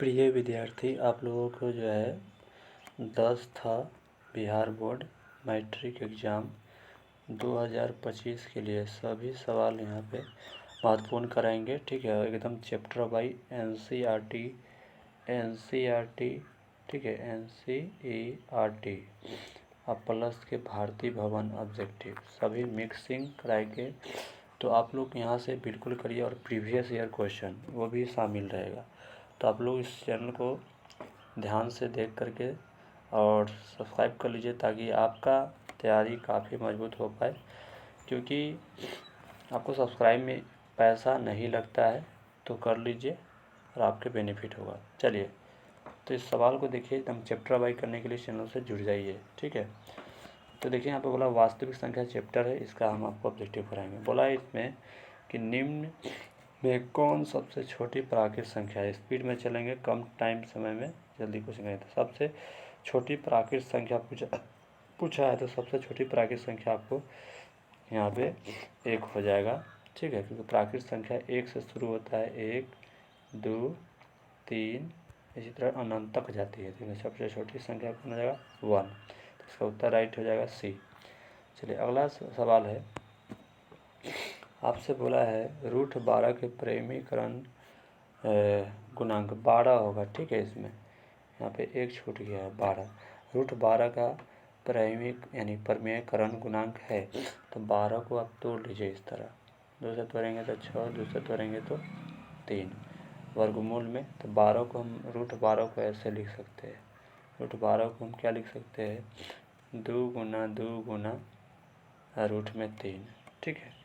प्रिय विद्यार्थी, आप लोगों को जो है 10 था बिहार बोर्ड मैट्रिक एग्ज़ाम 2025 के लिए सभी सवाल यहाँ पे महत्वपूर्ण कराएंगे। ठीक है, एकदम चैप्टर बाई एनसीईआरटी, ठीक है, एनसीईआरटी अब प्लस के भारतीय भवन ऑब्जेक्टिव सभी मिक्सिंग कराएंगे। तो आप लोग यहाँ से बिल्कुल करिए और प्रीवियस ईयर क्वेश्चन वो भी शामिल रहेगा। तो आप लोग इस चैनल को ध्यान से देख करके और सब्सक्राइब कर लीजिए ताकि आपका तैयारी काफ़ी मजबूत हो पाए, क्योंकि आपको सब्सक्राइब में पैसा नहीं लगता है, तो कर लीजिए और आपके बेनिफिट होगा। चलिए, तो इस सवाल को देखिए, एकदम चैप्टर वाइज करने के लिए चैनल से जुड़ जाइए। ठीक है, तो देखिए यहाँ पे बोला वास्तविक संख्या चैप्टर है, इसका हम आपको ऑब्जेक्टिव कराएंगे। बोला है इसमें कि निम्न में कौन सबसे छोटी प्राकृतिक संख्या है। स्पीड में चलेंगे, कम टाइम समय में जल्दी क्वेश्चन करेंगे। तो सबसे छोटी प्राकृतिक संख्या पूछा है, तो सबसे छोटी प्राकृतिक संख्या आपको यहाँ पे 1 हो जाएगा। ठीक है, क्योंकि प्राकृतिक संख्या 1 से शुरू होता है, 1 2 3 इसी तरह अनंत तक जाती है। तो सबसे छोटी संख्या कौन हो जाएगा 1, तो इसका उत्तर राइट हो जाएगा सी। चलिए, अगला सवाल है, आपसे बोला है √12 के परिमेयकरण गुणांक 12 होगा। ठीक है, इसमें यहाँ पे एक छूट गया है 12। √12 का परिमेयक यानी परिमेयकरण गुणांक है, तो 12 को आप तोड़ लीजिए इस तरह, 2 से तोड़ेंगे तो 6, 2 से तोड़ेंगे तो 3 वर्गमूल में। तो 12 को हम √12 को ऐसे लिख सकते हैं, √12 को हम क्या लिख सकते हैं, 2 गुना 2 गुना रूट में 3। ठीक है,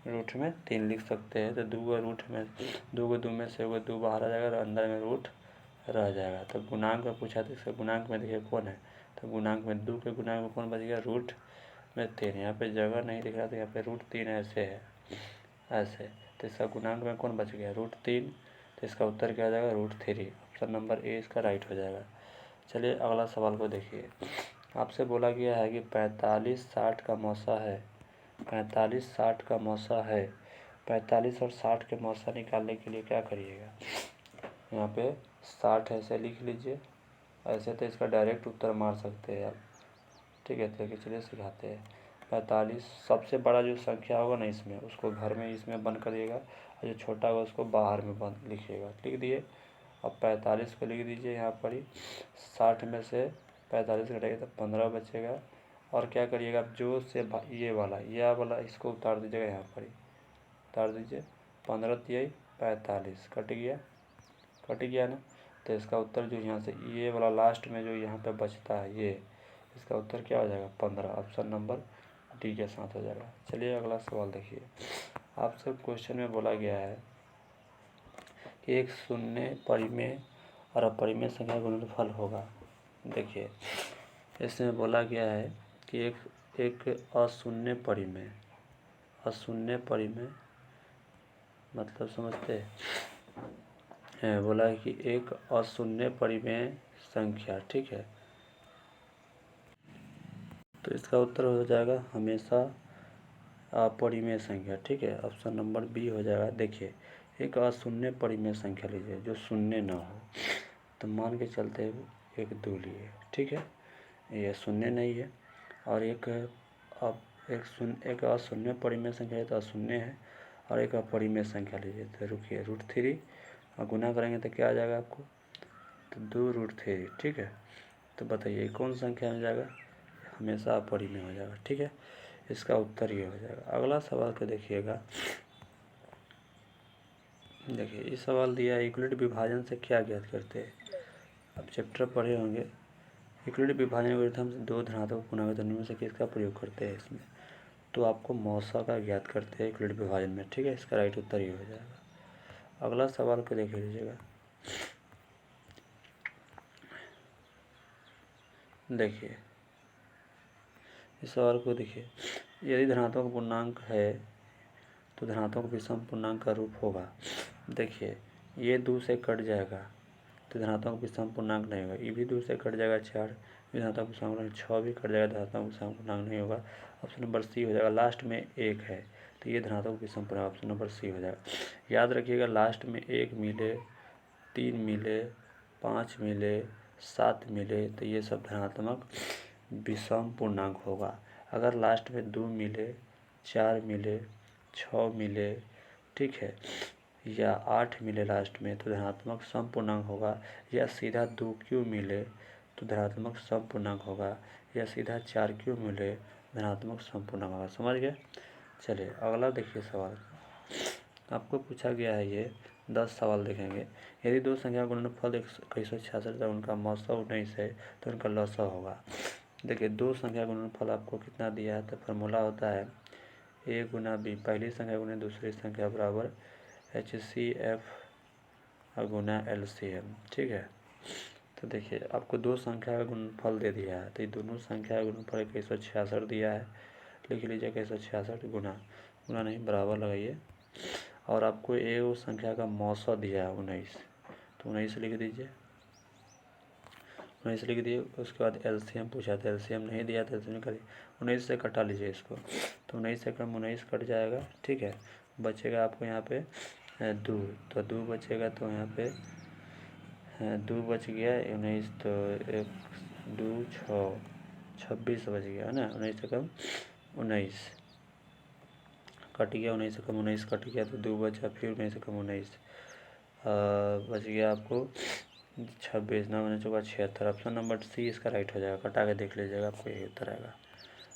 रूट में 3 लिख सकते हैं। तो 2 को रूट में 2 को 2 में से 2 बाहर आ जाएगा और अंदर में रूट रह जाएगा। तो गुणांक में पूछा, तो इसका गुणांक में देखिए कौन है, तो गुणांक में 2 के गुणांक में कौन बच गया, रूट में 3। यहाँ पे जगह नहीं दिख रहा, तो यहाँ पे √3 ऐसे है, ऐसे। तो इसका गुणांक में कौन बच गया, √3। तो इसका उत्तर क्या आ जाएगा, √3। ऑप्शन नंबर ए इसका राइट हो जाएगा। चलिए, अगला सवाल को देखिए, आपसे बोला गया है कि 45-60 का मौसा है, 45-60 का मौसा है। 45 और 60 के मौसा निकालने के लिए क्या करिएगा, यहाँ पे 60 ऐसे लिख लीजिए, ऐसे तो इसका डायरेक्ट उत्तर मार सकते हैं आप। ठीक है, तो चलिए सिखाते हैं। 45 सबसे बड़ा जो संख्या होगा ना इसमें, उसको घर में इसमें बंद करिएगा, और जो छोटा होगा उसको बाहर में बंद लिखिएगा। लिख दिए, अब 45 को लिख दीजिए यहाँ पर ही। 60 में से 45 घटेगा तो 15 बचेगा। और क्या करिएगा, जो से ये वाला इसको उतार दीजिएगा, यहाँ पर ही उतार दीजिए। 15 तिहाई 45 कट गया ना। तो इसका उत्तर जो यहाँ से ये वाला लास्ट में जो यहाँ पे बचता है, ये इसका उत्तर क्या हो जाएगा, 15। ऑप्शन नंबर डी के साथ हो जाएगा। चलिए, अगला सवाल देखिए, आपसे क्वेश्चन में बोला गया है कि एक शून्य परिमेय और अपरिमेय संख्या का गुणनफल होगा। देखिए, इसमें बोला गया है कि एक अशून्य परिमेय मतलब समझते हैं, बोला है कि एक अशून्य परिमेय संख्या। ठीक है, तो इसका उत्तर हो जाएगा हमेशा अपरिमेय संख्या। ठीक है, ऑप्शन नंबर बी हो जाएगा। देखिए, एक अशून्य परिमेय संख्या लीजिए जो शून्य ना हो, तो मान के चलते हैं 1 2 लिए। ठीक है, ये शून्य नहीं है। और एक अशून्य परिमेय संख्या है, तो अशून्य है। और एक अपरिमेय संख्या लीजिए, तो रुकिए, √3 और गुना करेंगे तो क्या आ जाएगा आपको, तो 2 √3। ठीक है, तो बताइए कौन संख्या में जाएगा, हमेशा अपरिमेय हो जाएगा। ठीक है, इसका उत्तर ये हो जाएगा। अगला सवाल को देखिएगा, देखिए इस सवाल दिया है यूक्लिड विभाजन से क्या ज्ञात करते हैं। अब चैप्टर पढ़े होंगे, यूक्लिड विभाजन एल्गोरिथम से 2 धनात्मक पूर्णांक में से किसका प्रयोग करते हैं इसमें, तो आपको मौसा का ज्ञात करते हैं यूक्लिड विभाजन में। ठीक है, इसका राइट उत्तर ये हो जाएगा। अगला सवाल को देख लीजिएगा, देखिए इस सवाल को देखिए, यदि धनात्मक पूर्णांक है तो धनात्मक विषम पूर्णांक का रूप होगा। देखिए, ये 2 से कट जाएगा तो धनात्मक विषम पूर्णांक नहीं होगा, ये भी 2 से कट जाएगा 4, धनात्मक विषम पूर्णांक 6 भी कट जाएगा, धनात्मक विषम पूर्णांक नहीं होगा। ऑप्शन नंबर सी हो जाएगा। लास्ट में 1 है तो ये धनात्मक विषम पूर्णांक, ऑप्शन नंबर सी हो जाएगा। याद रखिएगा, लास्ट में 1 मिले 3 मिले, 5 मिले, 7 मिले तो ये सब धनात्मक विषम पूर्णांक होगा। अगर लास्ट में 2 मिले, 4 मिले, 6 मिले, ठीक है, या 8 मिले लास्ट में तो धनात्मक सम पूर्णांक होगा, या सीधा 2 क्यों मिले तो धनात्मक सम पूर्णांक होगा, या सीधा 4 क्यों मिले धनात्मक सम पूर्णांक होगा। समझ गए। चलिए अगला देखिए सवाल। आपको पूछा गया है ये 10 सवाल देखेंगे। यदि दो संख्या का गुणनफल 2166 है, उनका मौसा 19 है तो उनका लौसा होगा। देखिए दो संख्या का गुणनफल आपको कितना दिया है तो फार्मूला होता है a गुना b, पहली संख्या गुना दूसरी संख्या बराबर HCF गुना LCM। ठीक है, तो देखिए आपको दो संख्या का गुणनफल दे दिया है, तो ये दोनों संख्या का गुणनफल 2166 दिया है, लिख लीजिए 2166 गुना नहीं बराबर लगाइए, और आपको एक संख्या का मौसा दिया है 19, तो 19 लिख दीजिए, 19 लिख दिए। उसके बाद LCM पूछा था, LCM नहीं दिया था, LCM करिए 19 से कटा लीजिए इसको, तो 19 से कम 19 कट जाएगा। ठीक है, बचेगा आपको यहाँ पे 2, तो 2 बचेगा, तो यहाँ पे 2 बच गया, 19 तो 1 2 6 26 बच गया है ना। 19 से कम 19 कट गया, 19 से कम 19 कट गया, तो 2 बचा, फिर 19 से कम 19 बच गया आपको 26, 9 19 चौका 76। ऑप्शन नंबर सी इसका राइट हो जाएगा, कटा के देख लीजिएगा, आपको यही उत्तर आएगा।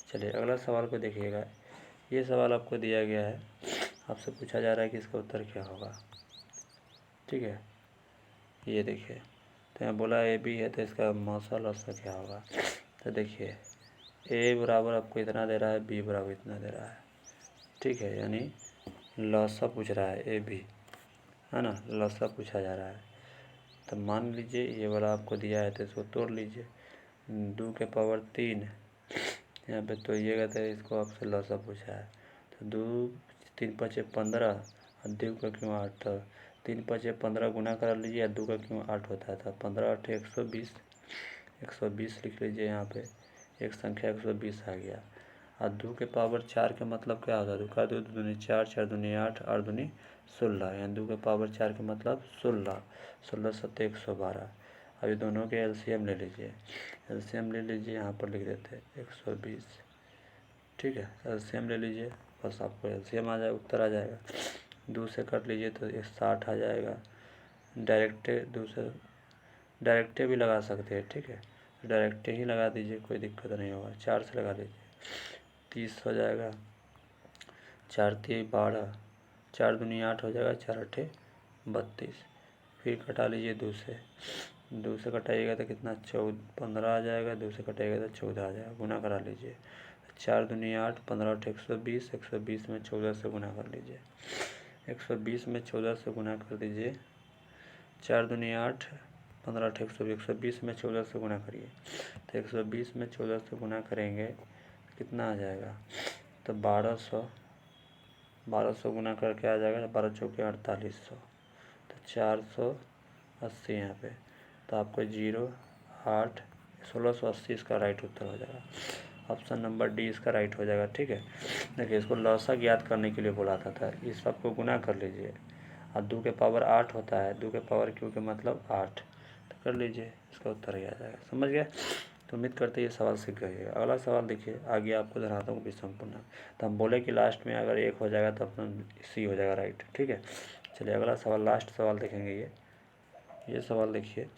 चलिए अगला सवाल को देखिएगा। ये सवाल आपको दिया गया है, आपसे पूछा जा रहा है कि इसका उत्तर क्या होगा। ठीक है, ये देखिए, तो यहाँ बोला AB है तो इसका मौसा लौसा क्या होगा। तो देखिए A बराबर आपको इतना दे रहा है, B बराबर इतना दे रहा है। ठीक है, यानी लौसा पूछ रहा है AB, है ना, लौसा पूछा जा रहा है। तो मान लीजिए ये वाला आपको दिया है तो इसको तोड़ लीजिए, 2 के पावर 3 यहाँ पे तोड़िएगा तो इसको आपसे लौसा पूछा है, तो 2 3 5 15 और 2 का क्यों 8, तो 3 5 15 गुना कर लीजिए, 2 का क्यों 8 होता है, तो 15 8 120 लिख लीजिए। यहाँ पे एक संख्या 120 आ गया, और 2 के पावर 4 का मतलब क्या होता है, 2 का 2 दूनी 4, 4 दूनी 8, 8 दूनी 16, यानी 2 के पावर 4 का मतलब 16, 16 7 112। अभी दोनों के LCM ले लीजिए, LCM ले लीजिए, यहाँ पर लिख देते हैं 120। ठीक है, LCM ले लीजिए, बस आपको LCM आ जाएगा, उत्तर आ जाएगा। 2 से कट लीजिए तो 60 आ जाएगा। डायरेक्टे भी लगा सकते हैं। ठीक है, डायरेक्टे ही लगा दीजिए, कोई दिक्कत नहीं होगा। 4 से लगा लीजिए, 30 हो जाएगा, 4 3 12, 4 दूनी 8 हो जाएगा, 4 8 32। फिर कटा लीजिए 2 से कटाइएगा तो कितना 15 आ जाएगा, 2 से कटाइएगा तो 14 आ जाएगा, गुना करा लीजिए, 4 दूनी 8, 15 8 120, 120 में 14 से गुना कर लीजिए, 120 में 14 से गुना कर दीजिए, 4 दूनी 8, 15 8 120 में 14 से गुना करिए, तो 120 में 14 से गुना करेंगे तो कितना आ जाएगा, तो 1200 गुना करके आ जाएगा, 12 चौके 4800, तो 480 यहाँ पे, तो आपको 0 8 1680 इसका राइट उत्तर हो जाएगा। ऑप्शन नंबर डी इसका राइट हो जाएगा। ठीक है, देखिए इसको लौसा ज्ञात करने के लिए बोला था इस सबको गुना कर लीजिए, और 2 के पावर 8 होता है, 2 के पावर क्यू के मतलब 8, तो कर लीजिए, इसका उत्तर ही आ जाएगा। समझ गए, तो उम्मीद करते हैं ये सवाल सीख गए। अगला सवाल देखिए, आगे आपको धनात्मक विषम पूर्णांक, तो हम बोले कि लास्ट में अगर 1 हो जाएगा तो अपना सी हो जाएगा राइट। ठीक है, चलिए अगला सवाल, लास्ट सवाल देखेंगे। ये सवाल देखिए,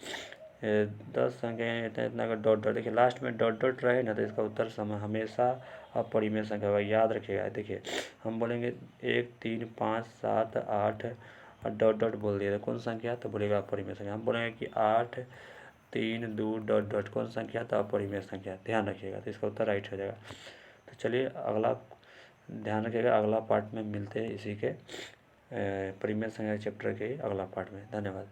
10 संख्या इतना का डॉट डॉट, देखिए लास्ट में डॉट डॉट रहे ना तो इसका उत्तर समय हमेशा अपरिमेय संख्या होगा, याद रखिएगा। देखिए हम बोलेंगे 1 3 5 7 8 और डॉट डॉट बोल दिया, कौन संख्या, तो बोलेगा अपरिमेय संख्या। हम बोलेंगे कि 8 3 2 डॉट डॉट, कौन संख्या, तो अपरिमेय संख्या, ध्यान रखिएगा, तो इसका उत्तर राइट हो जाएगा। तो चलिए अगला ध्यान रखिएगा, अगला पार्ट में मिलते हैं इसी के परिमेय संख्या चैप्टर के अगला पार्ट में। धन्यवाद।